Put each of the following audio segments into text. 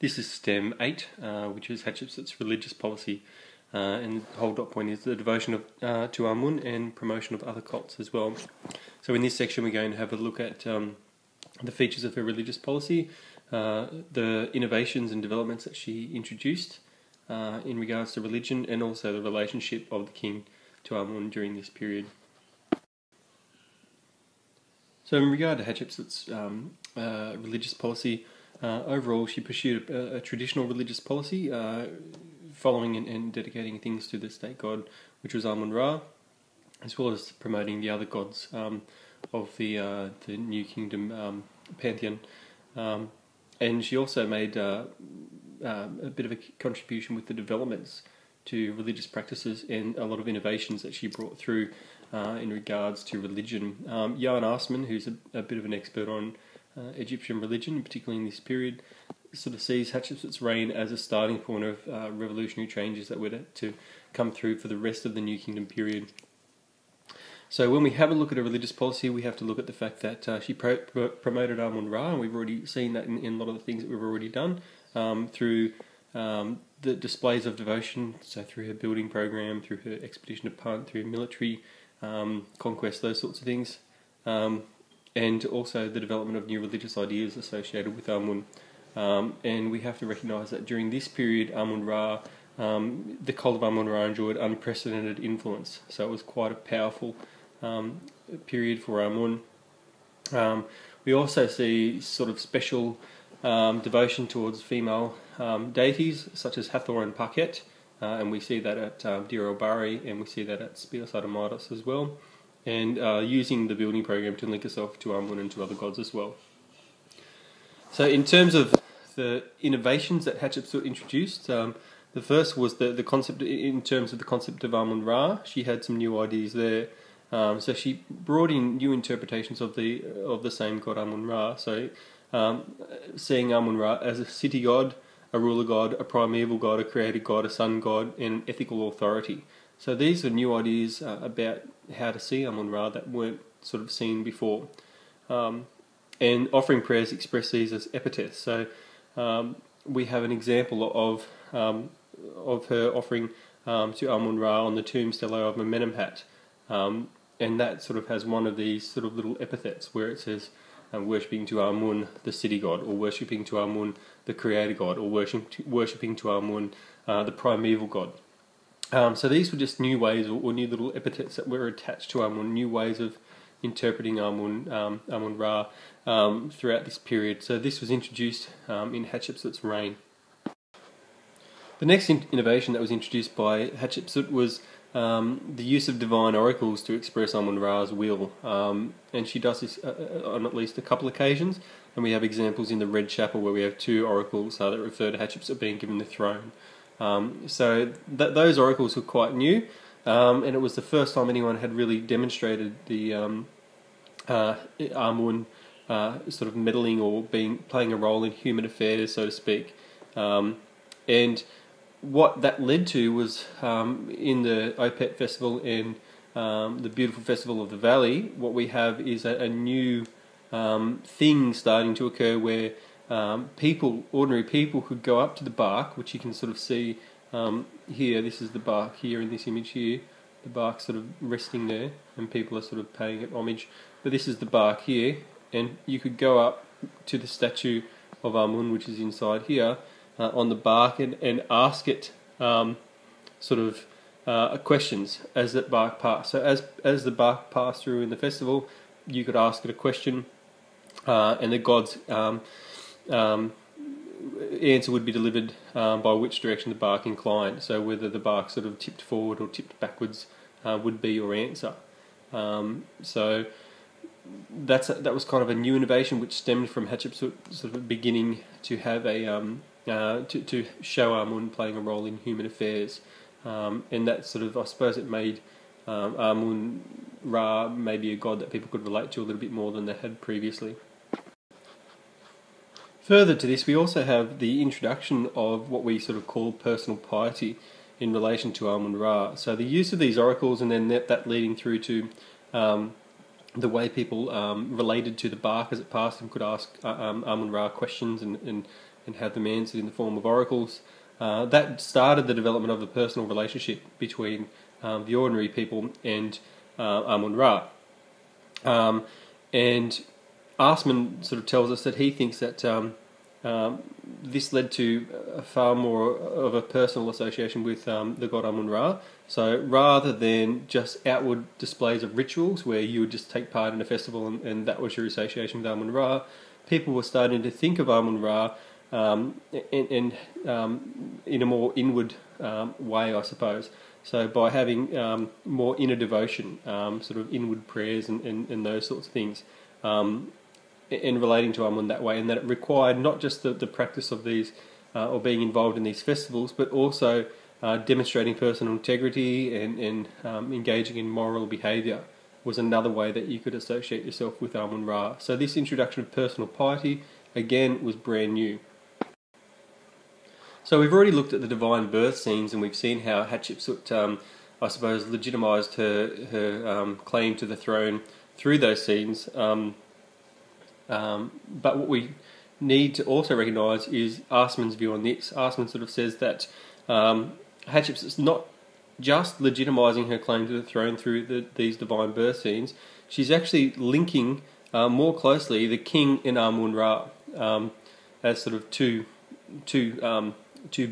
This is Stem 8, which is Hatshepsut's religious policy, and the whole dot point is the devotion to Amun and promotion of other cults as well. So in this section we're going to have a look at the features of her religious policy, the innovations and developments that she introduced in regards to religion, and also the relationship of the king to Amun during this period. So in regard to Hatshepsut's religious policy, overall she pursued a traditional religious policy, following and dedicating things to the state god, which was Amun-Ra, as well as promoting the other gods of the New Kingdom pantheon. And she also made a bit of a contribution with the developments to religious practices and a lot of innovations that she brought through in regards to religion. Jan Arsman, who's a bit of an expert on Egyptian religion, particularly in this period, sort of sees Hatshepsut's reign as a starting point of revolutionary changes that were to come through for the rest of the New Kingdom period. So when we have a look at a religious policy, we have to look at the fact that she promoted Amun-Ra, and we've already seen that in a lot of the things that we've already done through the displays of devotion, so through her building program, through her expedition to Punt, through military conquest, those sorts of things, and also the development of new religious ideas associated with Amun. And we have to recognise that during this period, Amun-Ra, the cult of Amun-Ra enjoyed unprecedented influence, so it was quite a powerful period for Amun. We also see sort of special devotion towards female deities such as Hathor and Pakhet, and we see that at Dir el-Bahari, and we see that at Spios as well, and using the building program to link herself to Amun and to other gods as well. So in terms of the innovations that Hatshepsut introduced, the first was the concept, in terms of the concept of Amun-Ra. She had some new ideas there. So she brought in new interpretations of the same god Amun-Ra. So seeing Amun-Ra as a city god, a ruler god, a primeval god, a created god, a sun god, and ethical authority. So these are new ideas about how to see Amun-Ra that weren't sort of seen before. And offering prayers express these as epithets. So we have an example of her offering to Amun-Ra on the tomb stele of Amenemhat, and that sort of has one of these sort of little epithets where it says worshipping to Amun, the city god, or worshipping to Amun, the creator god, or worshipping to Amun, the primeval god. So these were just new ways, or new little epithets that were attached to Amun, new ways of interpreting Amun-Ra throughout this period. So this was introduced in Hatshepsut's reign. The next innovation that was introduced by Hatshepsut was the use of divine oracles to express Amun-Ra's will, and she does this on at least a couple of occasions, and we have examples in the Red Chapel where we have two oracles that refer to Hatshepsut being given the throne. So those oracles were quite new, and it was the first time anyone had really demonstrated the Amun sort of meddling or playing a role in human affairs, so to speak. And what that led to was in the Opet festival and the beautiful festival of the valley, what we have is a new thing starting to occur where ordinary people could go up to the bark, which you can sort of see here. This is the bark here in this image here. The bark sort of resting there, and people are sort of paying it homage. But this is the bark here, and you could go up to the statue of Amun, which is inside here, on the bark, and ask it sort of questions as that bark passed. So as the bark passed through in the festival, you could ask it a question, and the god's answer would be delivered by which direction the bark inclined. So whether the bark sort of tipped forward or tipped backwards would be your answer. So that was kind of a new innovation which stemmed from Hatshepsut sort of beginning to have a to show Amun playing a role in human affairs, and that sort of, I suppose, it made Amun-Ra maybe a god that people could relate to a little bit more than they had previously. Further to this, we also have the introduction of what we sort of call personal piety in relation to Amun-Ra. So the use of these oracles, and then that leading through to the way people related to the bark as it passed and could ask Amun-Ra questions and have them answered in the form of oracles. That started the development of the personal relationship between the ordinary people and Amun-Ra. And Arsman sort of tells us that he thinks that this led to a far more of a personal association with the god Amun-Ra. So rather than just outward displays of rituals where you would just take part in a festival and that was your association with Amun-Ra, people were starting to think of Amun-Ra in a more inward way, I suppose. So by having more inner devotion, sort of inward prayers and those sorts of things, and relating to Amun that way, and that it required not just the practice of these or being involved in these festivals, but also demonstrating personal integrity and engaging in moral behaviour was another way that you could associate yourself with Amun-Ra. So this introduction of personal piety, again, was brand new. So we've already looked at the divine birth scenes, and we've seen how Hatshepsut, I suppose, legitimised her claim to the throne through those scenes. But what we need to also recognise is Arsman's view on this. Arsman sort of says that Hatshepsut's not just legitimising her claim to the throne through these divine birth scenes, she's actually linking more closely the king and Amun-Ra as sort of two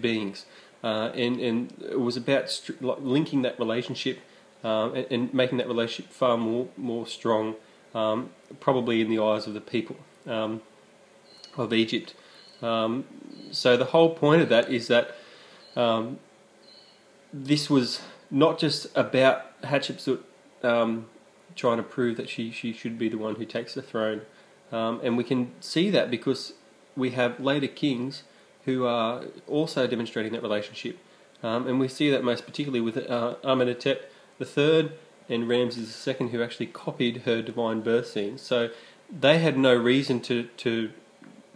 beings, and it was about linking that relationship and making that relationship far more strong, probably in the eyes of the people of Egypt. So the whole point of that is that this was not just about Hatshepsut trying to prove that she should be the one who takes the throne, and we can see that because we have later kings who are also demonstrating that relationship, and we see that most particularly with Amenhotep III and Ramses II, who actually copied her divine birth scenes. So they had no reason to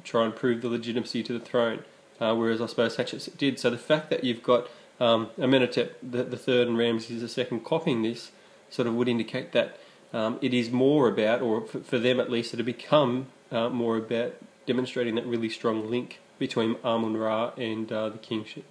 try and prove the legitimacy to the throne, whereas I suppose Hatshepsut did. So the fact that you've got Amenhotep III and Ramses II copying this sort of would indicate that it is more about, or for them at least, it had become more about demonstrating that really strong link between Amun-Ra and the kingship.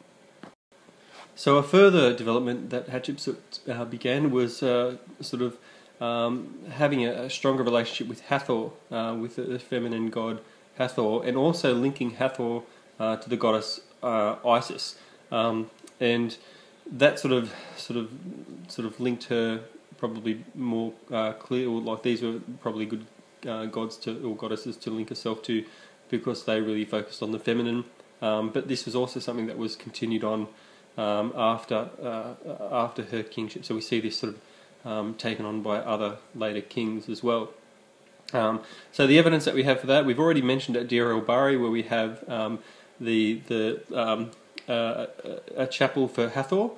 So a further development that Hatshepsut began was sort of having a stronger relationship with Hathor, with the feminine god Hathor, and also linking Hathor to the goddess Isis, and that sort of linked her probably more clear, or like these were probably good gods or goddesses to link herself to, because they really focused on the feminine. But this was also something that was continued on after her kingship. So we see this sort of taken on by other later kings as well. So the evidence that we have for that, we've already mentioned at Deir el-Bahari, where we have a chapel for Hathor,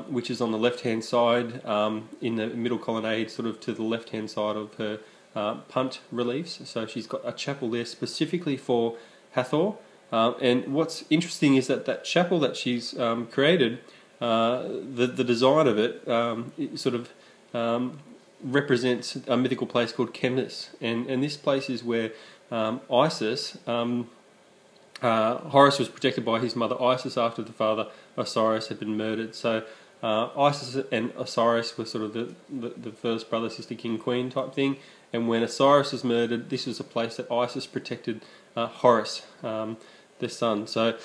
which is on the left-hand side in the middle colonnade, sort of to the left-hand side of her punt reliefs. So she's got a chapel there specifically for Hathor. And what's interesting is that chapel that she's created, the design of it sort of represents a mythical place called Chemnus. And this place is where Isis, Horus was protected by his mother Isis after the father Osiris had been murdered. So Isis and Osiris were sort of the first brother, sister, king, queen type thing. And when Osiris was murdered, this was a place that Isis protected Horus, their son. So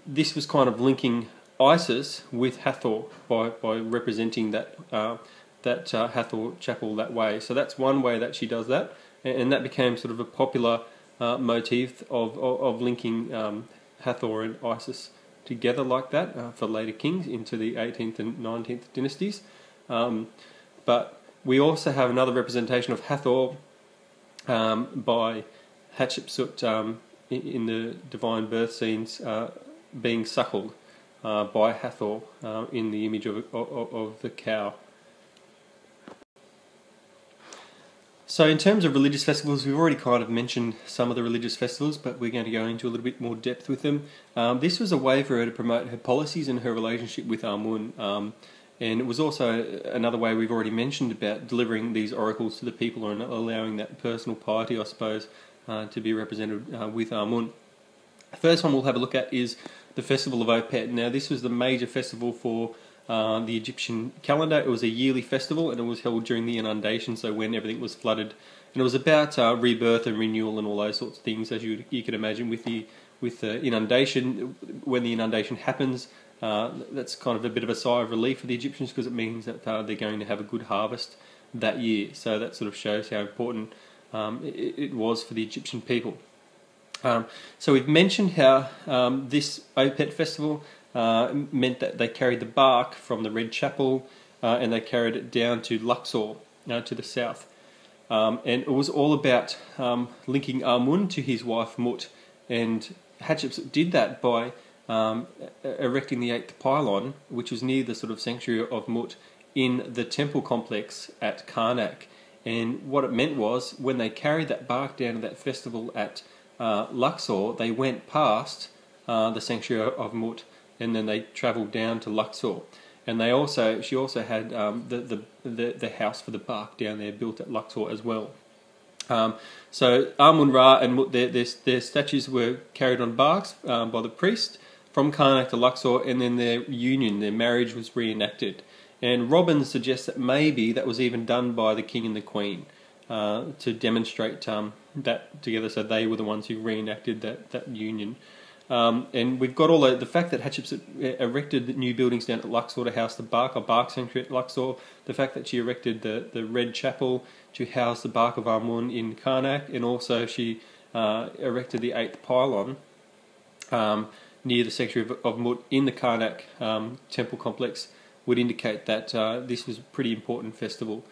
this was kind of linking Isis with Hathor by representing that Hathor chapel that way. So that's one way that she does that, and that became sort of a popular motif of linking Hathor and Isis together like that for later kings into the 18th and 19th dynasties. But we also have another representation of Hathor by Hatshepsut in the divine birth scenes being suckled by Hathor in the image of the cow. So in terms of religious festivals, we've already kind of mentioned some of the religious festivals, but we're going to go into a little bit more depth with them. This was a way for her to promote her policies and her relationship with Amun. And it was also another way we've already mentioned about delivering these oracles to the people and allowing that personal piety, I suppose, to be represented with Amun. The first one we'll have a look at is the Festival of Opet. Now, this was the major festival for the Egyptian calendar. It was a yearly festival, and it was held during the inundation, so when everything was flooded. And it was about rebirth and renewal and all those sorts of things, as you can imagine with the inundation. When the inundation happens, that's kind of a bit of a sigh of relief for the Egyptians, because it means that they're going to have a good harvest that year. So that sort of shows how important it was for the Egyptian people. So we've mentioned how this Opet festival meant that they carried the bark from the Red Chapel and they carried it down to Luxor, to the south. And it was all about linking Amun to his wife Mut. And Hatshepsut did that by erecting the 8th pylon, which was near the sort of sanctuary of Mut, in the temple complex at Karnak. And what it meant was, when they carried that bark down to that festival at Luxor, they went past the sanctuary of Mut, and then they travelled down to Luxor. And she also had the house for the bark down there built at Luxor as well. So Amun-Ra and Mut, their statues were carried on barks by the priest from Karnak to Luxor, and then their union, their marriage, was reenacted. And Robin suggests that maybe that was even done by the king and the queen to demonstrate that together, so they were the ones who reenacted that union. And we've got all the fact that Hatshepsut erected new buildings down at Luxor to house the bark, a bark sanctuary at Luxor, the fact that she erected the Red Chapel to house the bark of Amun in Karnak, and also she erected the 8th pylon near the sanctuary of Mut in the Karnak temple complex, would indicate that this was a pretty important festival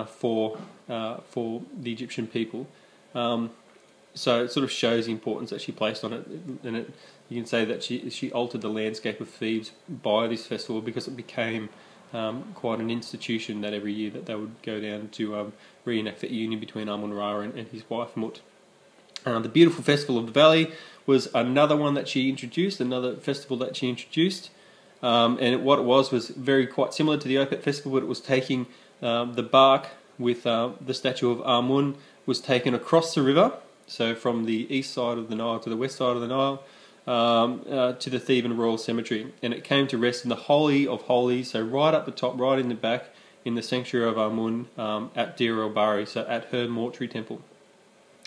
for the Egyptian people. So it sort of shows the importance that she placed on it, and you can say that she altered the landscape of Thebes by this festival, because it became quite an institution that every year that they would go down to reenact that union between Amun-Ra and his wife Mut. The beautiful festival of the valley was another one that she introduced, another festival that she introduced, and what it was quite similar to the Opet festival, but it was taking the bark with the statue of Amun was taken across the river. So from the east side of the Nile to the west side of the Nile, to the Theban Royal Cemetery. And it came to rest in the Holy of Holies, so right up the top, right in the back, in the sanctuary of Amun at Deir el-Bahari, so at her mortuary temple.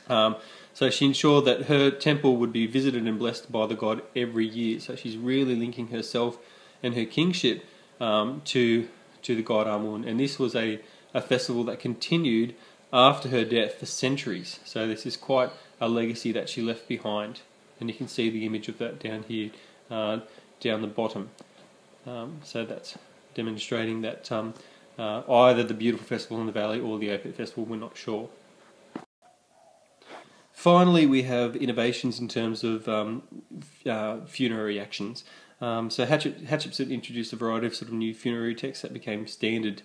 So she ensured that her temple would be visited and blessed by the god every year. So she's really linking herself and her kingship to the god Amun. And this was a festival that continued after her death for centuries. So this is quite a legacy that she left behind. And you can see the image of that down here, down the bottom. So that's demonstrating that either the beautiful festival in the valley or the Opet festival, we're not sure. Finally, we have innovations in terms of funerary actions. So Hatshepsut introduced a variety of sort of new funerary texts that became standard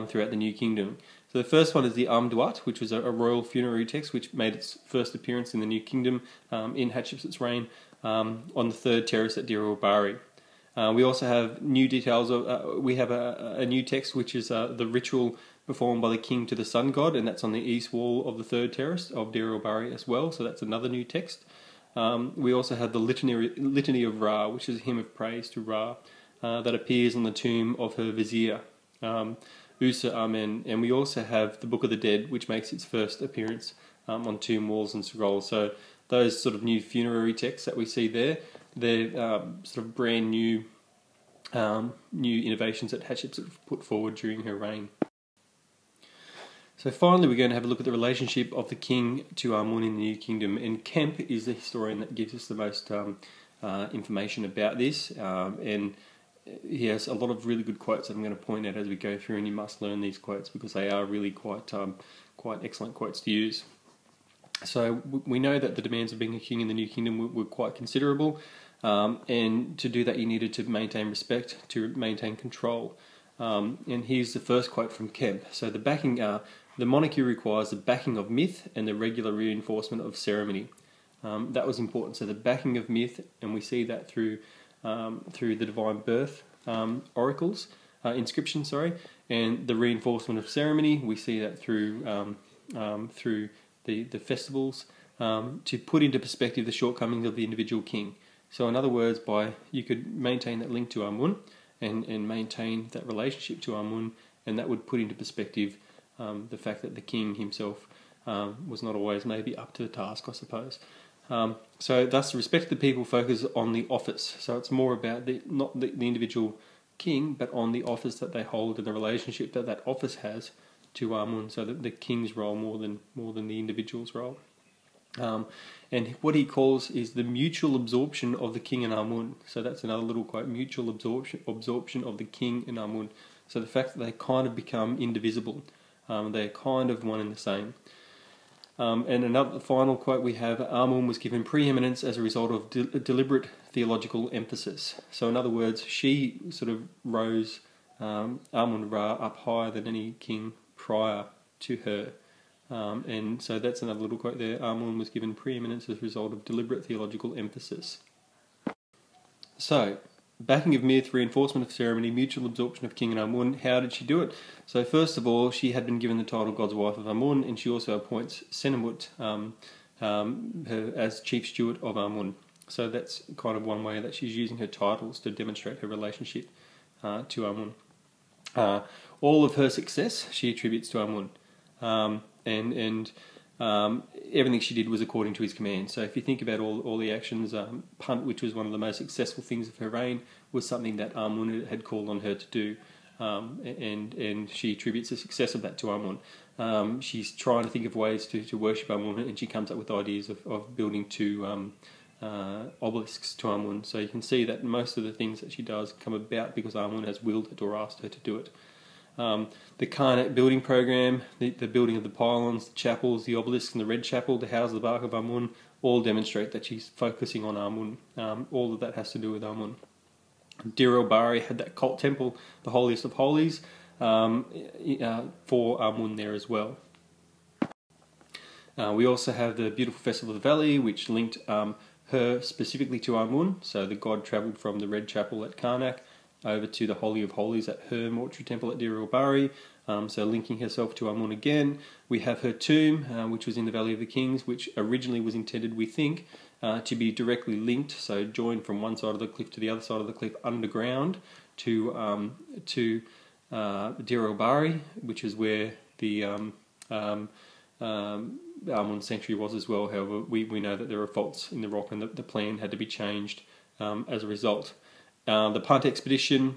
throughout the New Kingdom. So the first one is the Amduat, which was a royal funerary text which made its first appearance in the New Kingdom in Hatshepsut's reign on the third terrace at Deir el-Bahari. We also have new details of, we have a new text which is the ritual performed by the king to the sun god, and that's on the east wall of the third terrace of Deir el-Bahari as well, so that's another new text. We also have the Litany of Ra, which is a hymn of praise to Ra, that appears on the tomb of her vizier, Usa Amen. And we also have the Book of the Dead, which makes its first appearance on tomb walls and scrolls. So those sort of new funerary texts that we see there, they're sort of brand new innovations that Hatshepsut put forward during her reign. So finally, we're going to have a look at the relationship of the king to Amun in the New Kingdom, and Kemp is the historian that gives us the most information about this, and he has a lot of really good quotes that I'm going to point out as we go through, and you must learn these quotes because they are really quite excellent quotes to use. So we know that the demands of being a king in the New Kingdom were quite considerable, and to do that you needed to maintain respect, to maintain control. And here's the first quote from Kemp. So the monarchy requires the backing of myth and the regular reinforcement of ceremony. That was important. So the backing of myth, and we see that through the divine birth oracles, inscription, and the reinforcement of ceremony. We see that through the festivals to put into perspective the shortcomings of the individual king. So in other words, you could maintain that link to Amun and maintain that relationship to Amun, and that would put into perspective the fact that the king himself was not always maybe up to the task, I suppose. So thus the respect of the people focus on the office. So it's more about not the individual king, but on the office that they hold and the relationship that that office has to Amun. So that the king's role more than the individual's role. And what he calls is the mutual absorption of the king and Amun. So that's another little quote: mutual absorption of the king and Amun. So the fact that they kind of become indivisible. They're kind of one and the same. And another final quote we have: Amun was given preeminence as a result of deliberate theological emphasis. So in other words, she sort of rose Amun-Ra up higher than any king prior to her. And so that's another little quote there: Amun was given preeminence as a result of deliberate theological emphasis. So, backing of myth, reinforcement of ceremony, mutual absorption of king and Amun. How did she do it? So first of all, she had been given the title God's wife of Amun, and she also appoints Senenmut her as chief steward of Amun. So that's kind of one way that she's using her titles to demonstrate her relationship to Amun. All of her success she attributes to Amun, and everything she did was according to his command. So if you think about all the actions, Punt, which was one of the most successful things of her reign, was something that Amun had called on her to do, and she attributes the success of that to Amun. She's trying to think of ways to worship Amun, and she comes up with ideas of building two obelisks to Amun. So you can see that most of the things that she does come about because Amun has willed it or asked her to do it. The Karnak building program, the building of the pylons, the chapels, the obelisks, and the red chapel to house the bark of Amun all demonstrate that she's focusing on Amun. All of that has to do with Amun. Dir el-Bahari had that cult temple, the holiest of holies, for Amun there as well. We also have the beautiful festival of the valley, which linked her specifically to Amun. So the god travelled from the red chapel at Karnak over to the Holy of Holies at her mortuary temple at Dir el-Bahari, so linking herself to Amun again. We have her tomb, which was in the Valley of the Kings, which originally was intended, we think, to be directly linked, so joined from one side of the cliff to the other side of the cliff underground to Dir el-Bahari, which is where the Amun sanctuary was as well. However, we know that there are faults in the rock and the plan had to be changed as a result. The Punt expedition,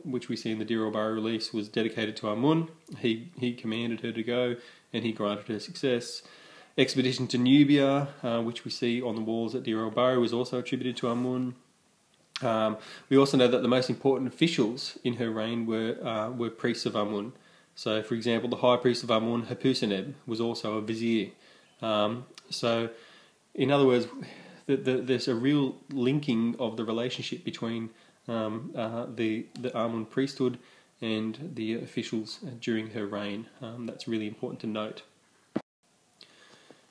which we see in the Dir el-Bahari release, was dedicated to Amun. He commanded her to go, and he granted her success. Expedition to Nubia, which we see on the walls at Dir el-Bahari, was also attributed to Amun. We also know that the most important officials in her reign were priests of Amun. So, for example, the high priest of Amun, Hatshepsut, was also a vizier. So, in other words, there's a real linking of the relationship between the Amun priesthood and the officials during her reign. That's really important to note.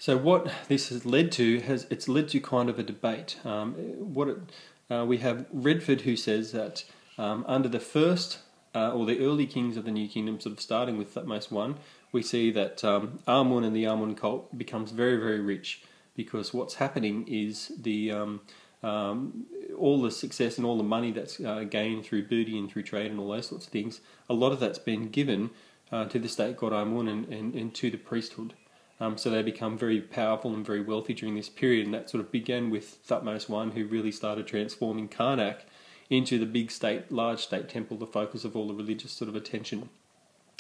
So what this has led to, it's led to kind of a debate. We have Redford, who says that under the first or the early kings of the New Kingdom, sort of starting with Thutmose I, we see that Amun and the Amun cult becomes very, very rich, because what's happening is all the success and all the money that's gained through booty and through trade and all those sorts of things, a lot of that's been given to the state god Amun and to the priesthood. So they become very powerful and very wealthy during this period, and that sort of began with Thutmose I, who really started transforming Karnak into the big state, large state temple, the focus of all the religious sort of attention.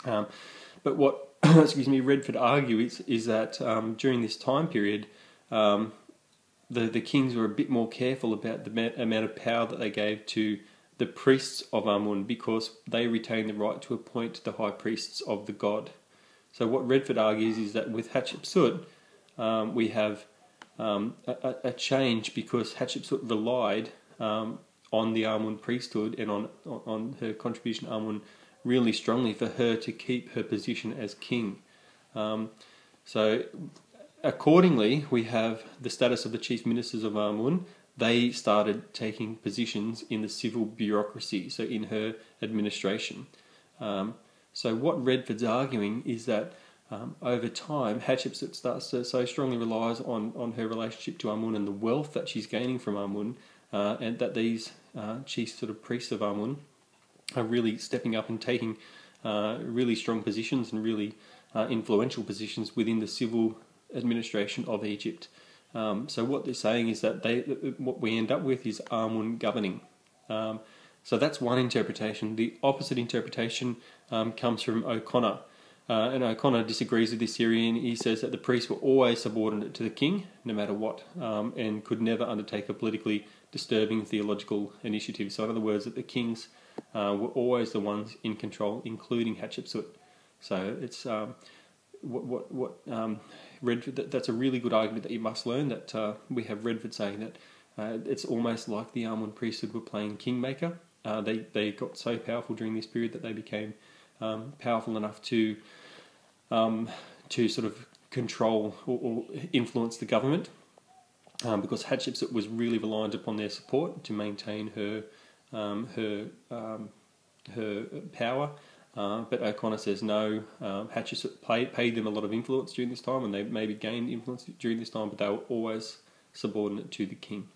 But what Redford argues is that during this time period, the kings were a bit more careful about the amount of power that they gave to the priests of Amun, because they retained the right to appoint the high priests of the god. So what Redford argues is that with Hatshepsut, we have a change, because Hatshepsut relied on the Amun priesthood and on her contribution to Amun really strongly for her to keep her position as king. So accordingly, we have the status of the chief ministers of Amun they started taking positions in the civil bureaucracy, so in her administration. So what Redford's arguing is that over time, Hatshepsut starts to so strongly relies on her relationship to Amun and the wealth that she's gaining from Amun, and that these chief sort of priests of Amun are really stepping up and taking really strong positions and really influential positions within the civil administration of Egypt. So what they're saying is that what we end up with is Amun governing. So that's one interpretation. The opposite interpretation comes from O'Connor. And O'Connor disagrees with this theory, and he says that the priests were always subordinate to the king, no matter what, and could never undertake a politically disturbing theological initiative. So in other words, that the kings were always the ones in control, including Hatshepsut. So it's Redford. That's a really good argument that you must learn. That we have Redford saying that it's almost like the Amun priesthood were playing kingmaker. They got so powerful during this period that they became powerful enough to sort of control or influence the government, because Hatshepsut was really reliant upon their support to maintain her power. But O'Connor says no. Hatshepsut paid them a lot of influence during this time, and they maybe gained influence during this time, but they were always subordinate to the king.